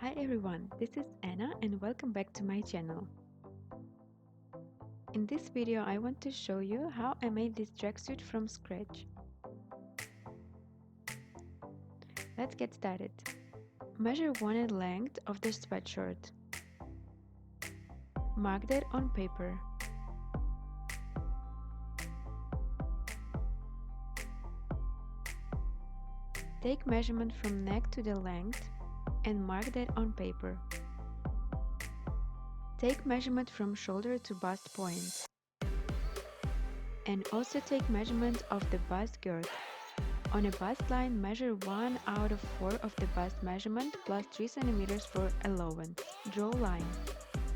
Hi everyone, this is Anna and welcome back to my channel. In this video I want to show you how I made this tracksuit from scratch. Let's get started. Measure wanted length of the sweatshirt. Mark that on paper. Take measurement from neck to the length and mark that on paper. Take measurement from shoulder to bust point. And also take measurement of the bust girth. On a bust line, measure 1 out of 4 of the bust measurement plus 3 cm for allowance. Draw line.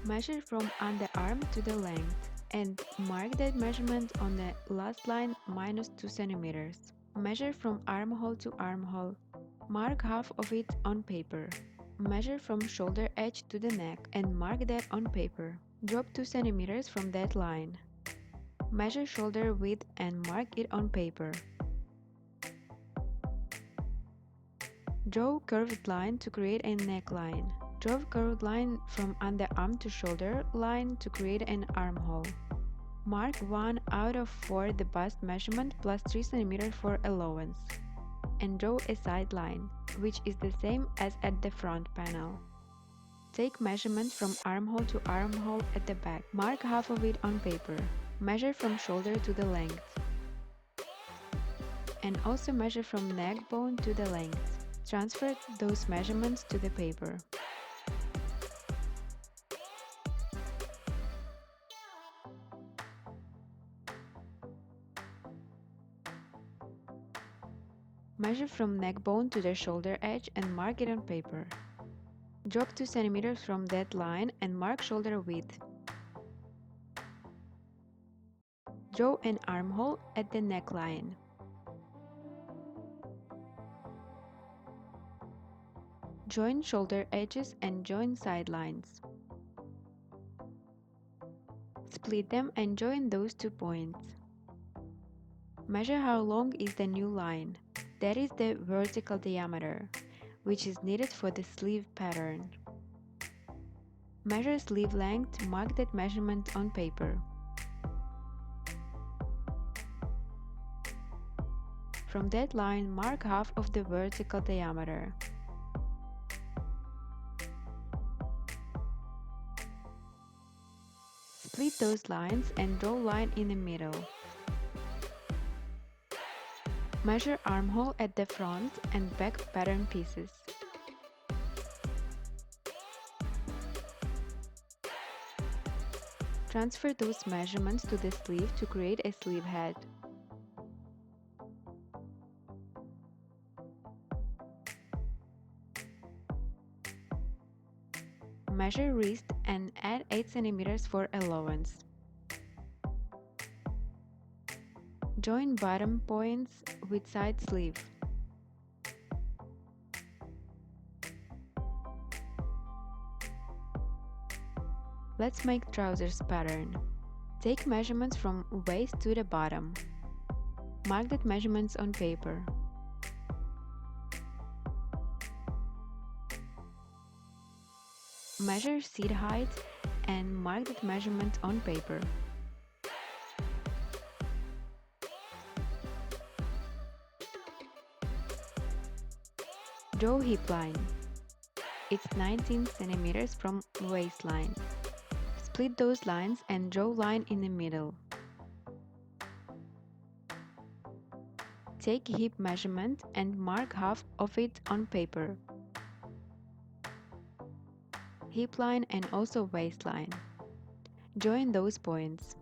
Measure from underarm to the length and mark that measurement on the last line minus 2 cm. Measure from armhole to armhole. Mark half of it on paper. Measure from shoulder edge to the neck and mark that on paper. Drop 2 cm from that line. Measure shoulder width and mark it on paper. Draw curved line to create a neckline. Draw curved line from underarm to shoulder line to create an armhole. Mark 1 out of 4 the bust measurement plus 3 cm for allowance. And draw a side line, which is the same as at the front panel. Take measurement from armhole to armhole at the back. Mark half of it on paper. Measure from shoulder to the length. And also measure from neck bone to the length. Transfer those measurements to the paper. Measure from neck bone to the shoulder edge and mark it on paper. Drop 2 cm from that line and mark shoulder width. Draw an armhole at the neckline. Join shoulder edges and join side lines. Split them and join those 2 points. Measure how long is the new line. That is the vertical diameter, which is needed for the sleeve pattern. Measure sleeve length, mark that measurement on paper. From that line, mark half of the vertical diameter. Split those lines and draw line in the middle. Measure armhole at the front and back pattern pieces. Transfer those measurements to the sleeve to create a sleeve head. Measure wrist and add 8 cm for allowance. Join bottom points with side sleeve. Let's make trousers pattern. Take measurements from waist to the bottom. Mark that measurements on paper. Measure seat height and mark that measurement on paper. Draw hip line. It's 19 cm from waistline. Split those lines and draw line in the middle. Take hip measurement and mark half of it on paper. Hip line and also waistline. Join those points.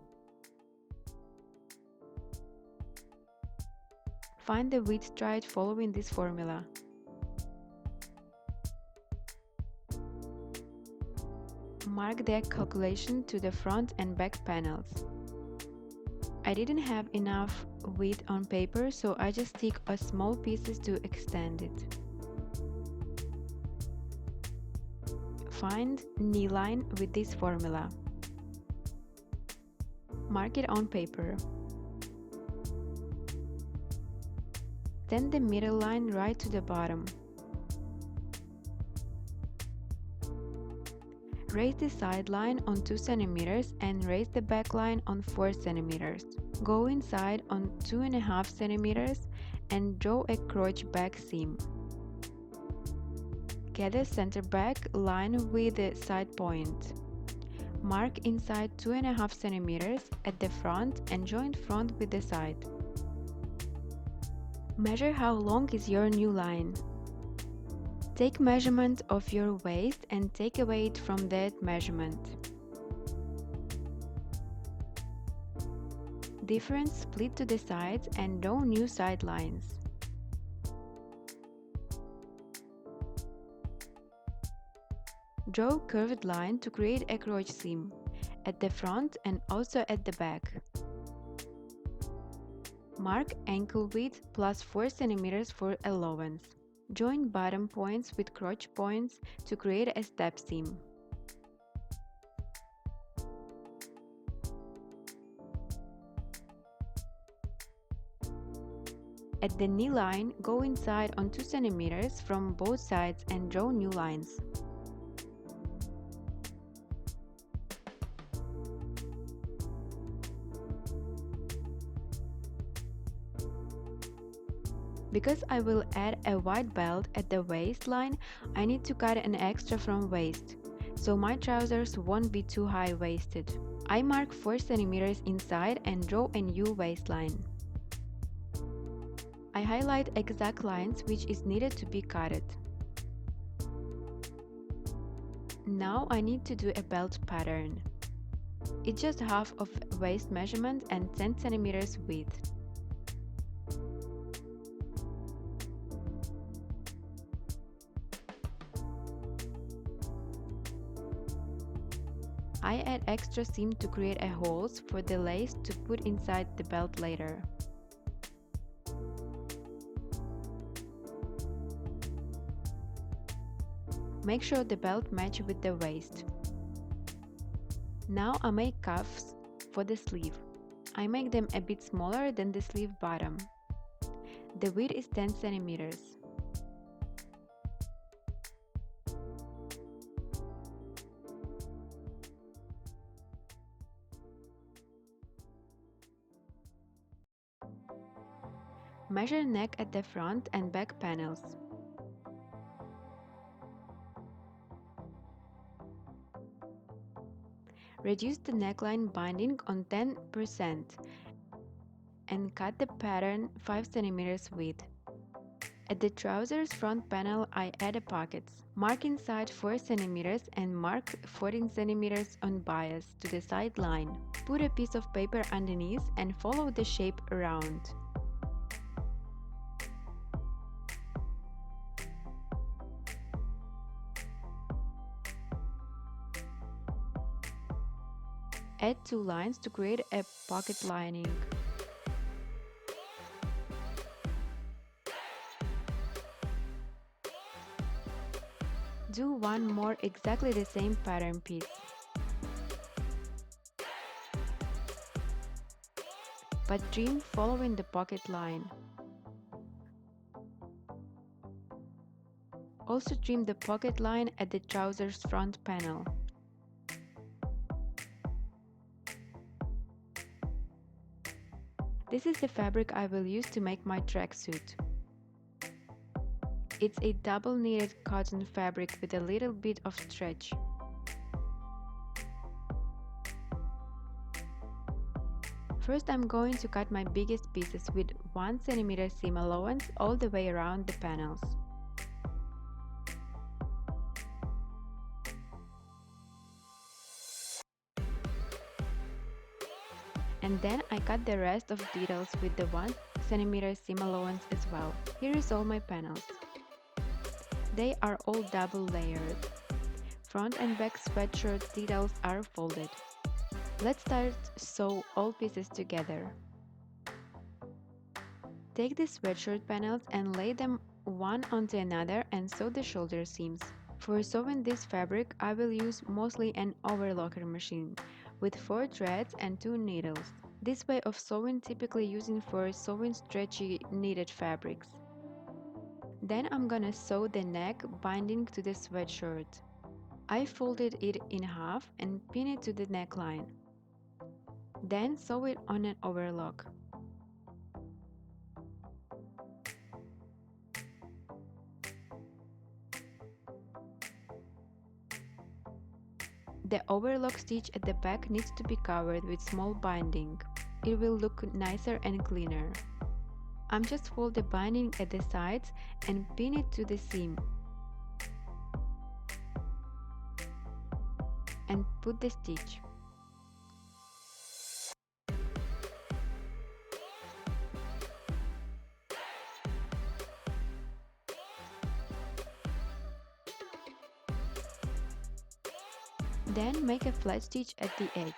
Find the width straight following this formula. Mark the calculation to the front and back panels. I didn't have enough width on paper, so I just stick a small pieces to extend it. Find knee line with this formula. Mark it on paper. Then the middle line right to the bottom. Raise the side line on 2 cm and raise the back line on 4 cm. Go inside on 2.5 cm and draw a crotch back seam. Get a center back line with the side point. Mark inside 2.5 cm at the front and join front with the side. Measure how long is your new line. Take measurement of your waist and take away it from that measurement. Difference split to the sides and draw new side lines. Draw curved line to create a crotch seam at the front and also at the back. Mark ankle width plus 4 cm for allowance. Join bottom points with crotch points to create a step seam. At the knee line, go inside on 2 cm from both sides and draw new lines. Because I will add a white belt at the waistline, I need to cut an extra from waist, so my trousers won't be too high-waisted. I mark 4 cm inside and draw a new waistline. I highlight exact lines which is needed to be cutted. Now I need to do a belt pattern. It's just half of waist measurement and 10 cm width. I add extra seam to create a holes for the lace to put inside the belt later. Make sure the belt match with the waist. Now I make cuffs for the sleeve. I make them a bit smaller than the sleeve bottom. The width is 10 cm. Measure neck at the front and back panels. Reduce the neckline binding on 10% and cut the pattern 5 cm width. At the trousers front panel I add a pockets. Mark inside 4 cm and mark 14 cm on bias to the side line. Put a piece of paper underneath and follow the shape around. Add 2 lines to create a pocket lining. Do one more exactly the same pattern piece. But trim following the pocket line. Also trim the pocket line at the trousers front panel. This is the fabric I will use to make my tracksuit. It's a double knitted cotton fabric with a little bit of stretch. First I'm going to cut my biggest pieces with 1 cm seam allowance all the way around the panels. And then I cut the rest of details with the 1 cm seam allowance as well. Here is all my panels. They are all double layered. Front and back sweatshirt details are folded. Let's start sew all pieces together. Take the sweatshirt panels and lay them one onto another and sew the shoulder seams. For sewing this fabric, I will use mostly an overlocker machine with 4 threads and 2 needles. This way of sewing typically using for sewing stretchy knitted fabrics. Then I'm gonna sew the neck binding to the sweatshirt. I folded it in half and pin it to the neckline. Then sew it on an overlock. The overlock stitch at the back needs to be covered with small binding. It will look nicer and cleaner. I'm just fold the binding at the sides and pin it to the seam. And put the stitch. Then make a flat stitch at the edge.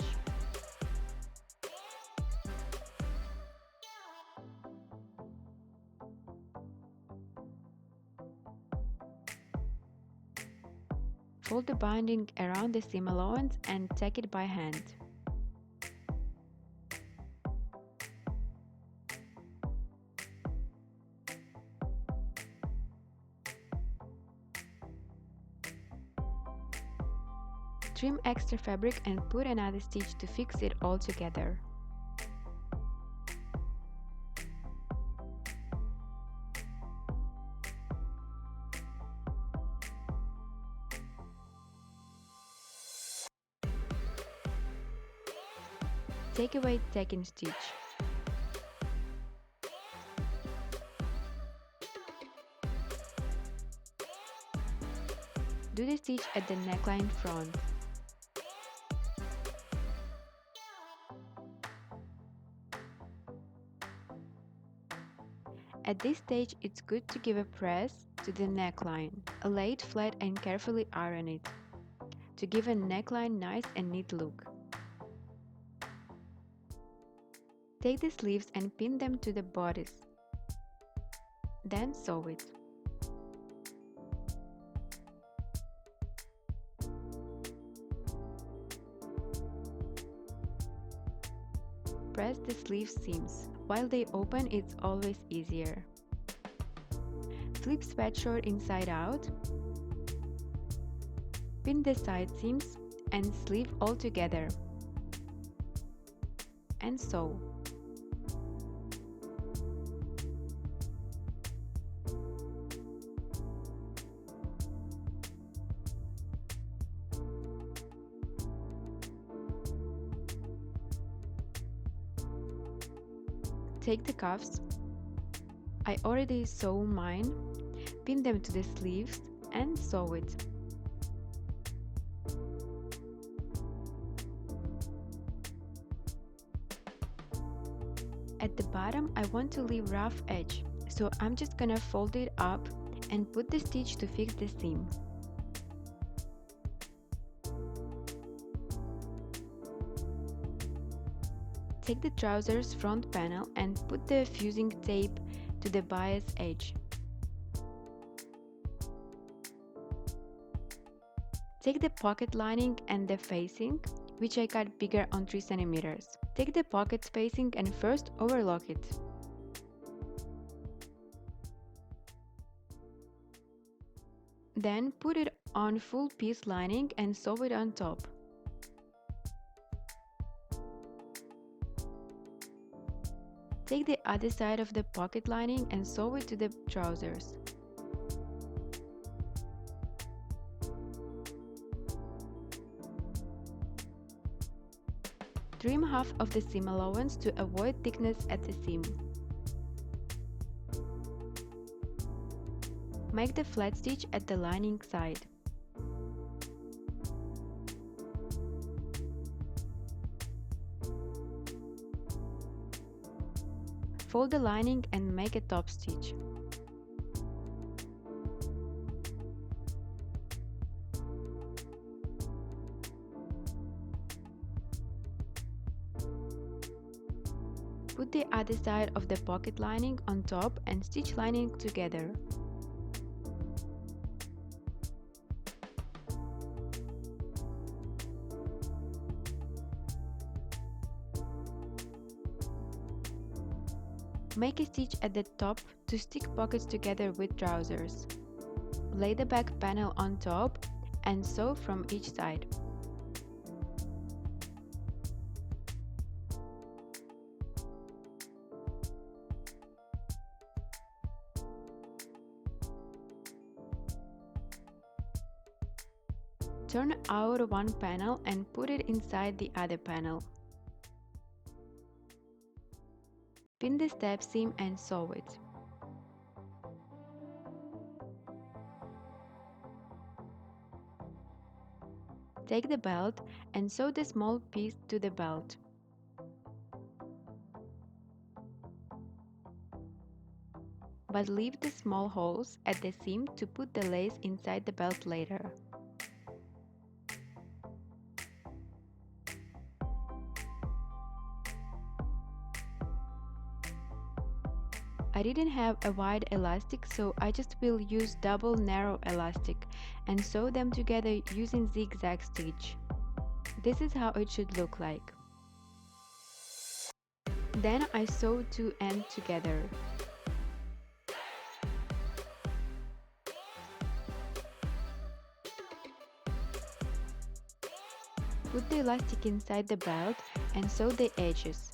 Fold the binding around the seam allowance and tack it by hand. Trim extra fabric and put another stitch to fix it all together. Take away tacking stitch. Do the stitch at the neckline front. At this stage, it's good to give a press to the neckline. Lay it flat and carefully iron it, to give a neckline nice and neat look. Take the sleeves and pin them to the bodice. Then sew it. Press the sleeve seams. While they open, it's always easier. Flip sweatshirt inside out. Pin the side seams and sleeve all together. And sew. Take the cuffs. I already sew mine. Pin them to the sleeves and sew it. At the bottom, I want to leave rough edge, so I'm just gonna fold it up and put the stitch to fix the seam. Take the trousers front panel and put the fusing tape to the bias edge. Take the pocket lining and the facing, which I cut bigger on 3 cm. Take the pocket spacing and first overlock it. Then put it on full piece lining and sew it on top. Take the other side of the pocket lining and sew it to the trousers. Trim half of the seam allowance to avoid thickness at the seam. Make the flat stitch at the lining side. Fold the lining and make a top stitch. Put the other side of the pocket lining on top and stitch lining together. Make a stitch at the top to stick pockets together with trousers. Lay the back panel on top and sew from each side. Turn out one panel and put it inside the other panel. Pin the step seam and sew it. Take the belt and sew the small piece to the belt. But leave the small holes at the seam to put the lace inside the belt later. I didn't have a wide elastic, so I just will use double narrow elastic and sew them together using zigzag stitch. This is how it should look like. Then I sew two ends together. Put the elastic inside the belt and sew the edges.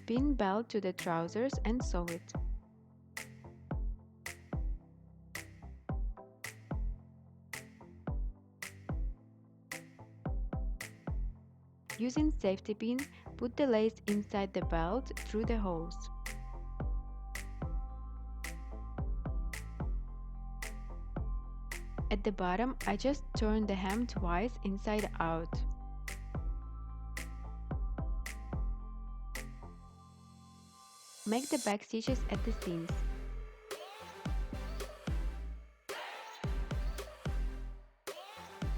Pin belt to the trousers and sew it. Using safety pin, put the lace inside the belt through the holes. At the bottom, I just turn the hem twice inside out. Make the back stitches at the seams.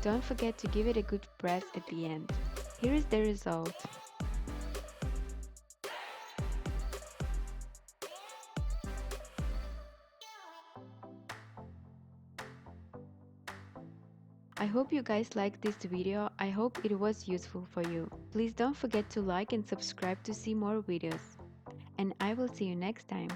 Don't forget to give it a good press at the end. Here is the result. I hope you guys liked this video. I hope it was useful for you. Please don't forget to like and subscribe to see more videos. And I will see you next time.